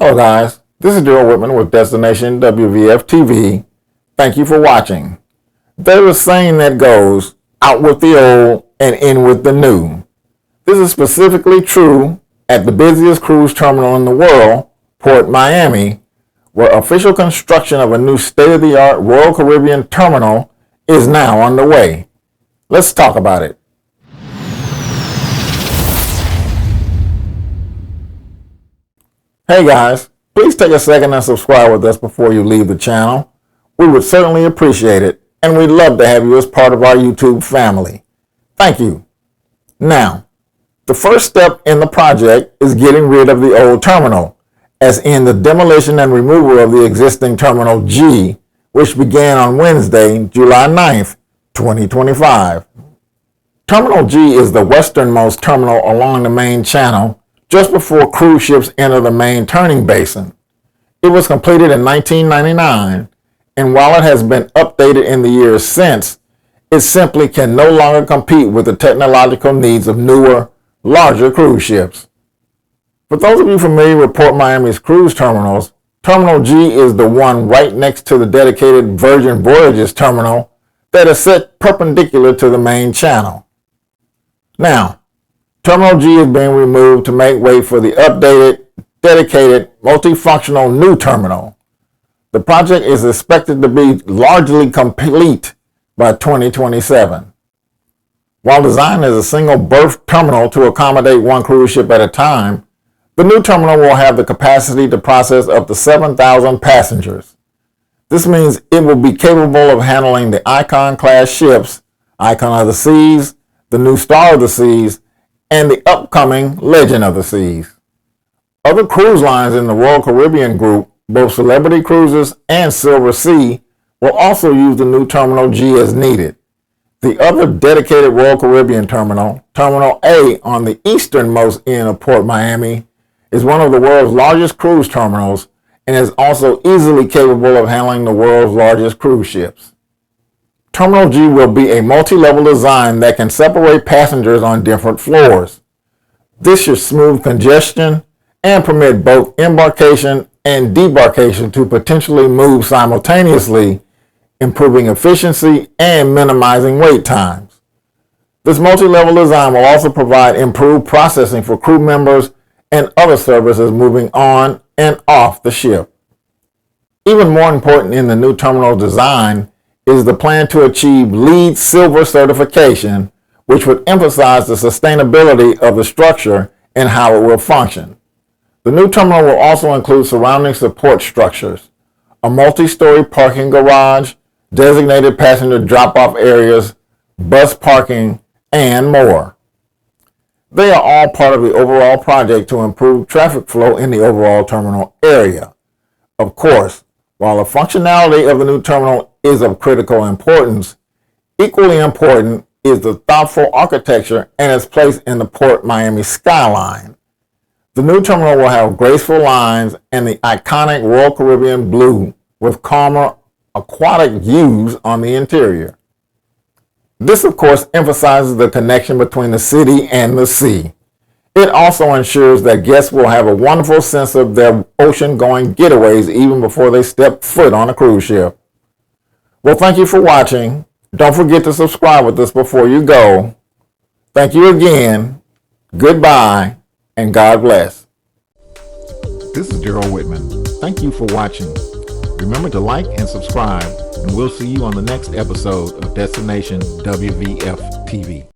Hello guys, this is Daryl Whitman with DestinationWVFTV. Thank you for watching. There's a saying that goes, out with the old and in with the new. This is specifically true at the busiest cruise terminal in the world, Port Miami, where official construction of a new state-of-the-art Royal Caribbean terminal is now underway. Let's talk about it. Hey guys, please take a second and subscribe with us before you leave the channel. We would certainly appreciate it, and we'd love to have you as part of our YouTube family. Thank you. Now, the first step in the project is getting rid of the old terminal, as in the demolition and removal of the existing Terminal G, which began on Wednesday, July 9th, 2025. Terminal G is the westernmost terminal along the main channel, just before cruise ships enter the main turning basin. It was completed in 1999, and while it has been updated in the years since, it simply can no longer compete with the technological needs of newer, larger cruise ships. For those of you familiar with Port Miami's cruise terminals, Terminal G is the one right next to the dedicated Virgin Voyages terminal that is set perpendicular to the main channel. Now, Terminal G is being removed to make way for the updated, dedicated, multifunctional new terminal. The project is expected to be largely complete by 2027. While designed as a single berth terminal to accommodate one cruise ship at a time, the new terminal will have the capacity to process up to 7,000 passengers. This means it will be capable of handling the Icon-class ships, Icon of the Seas, the new Star of the Seas, and the upcoming Legend of the Seas. Other cruise lines in the Royal Caribbean group, both Celebrity Cruises and Silver Sea, will also use the new Terminal G as needed. The other dedicated Royal Caribbean terminal, Terminal A on the easternmost end of Port Miami, is one of the world's largest cruise terminals and is also easily capable of handling the world's largest cruise ships. Terminal G will be a multi-level design that can separate passengers on different floors. This should smooth congestion and permit both embarkation and debarkation to potentially move simultaneously, improving efficiency and minimizing wait times. This multi-level design will also provide improved processing for crew members and other services moving on and off the ship. Even more important in the new terminal design is the plan to achieve LEED Silver certification, which would emphasize the sustainability of the structure and how it will function. The new terminal will also include surrounding support structures, a multi-story parking garage, designated passenger drop-off areas, bus parking, and more. They are all part of the overall project to improve traffic flow in the overall terminal area. Of course, while the functionality of the new terminal is of critical importance, equally important is the thoughtful architecture and its place in the Port Miami skyline. The new terminal will have graceful lines and the iconic Royal Caribbean blue with calmer aquatic views on the interior. This, of course, emphasizes the connection between the city and the sea. It also ensures that guests will have a wonderful sense of their ocean-going getaways even before they step foot on a cruise ship. Well, thank you for watching. Don't forget to subscribe with us before you go. Thank you again. Goodbye, and God bless. This is Daryl Whitman. Thank you for watching. Remember to like and subscribe, and we'll see you on the next episode of Destination WVF TV.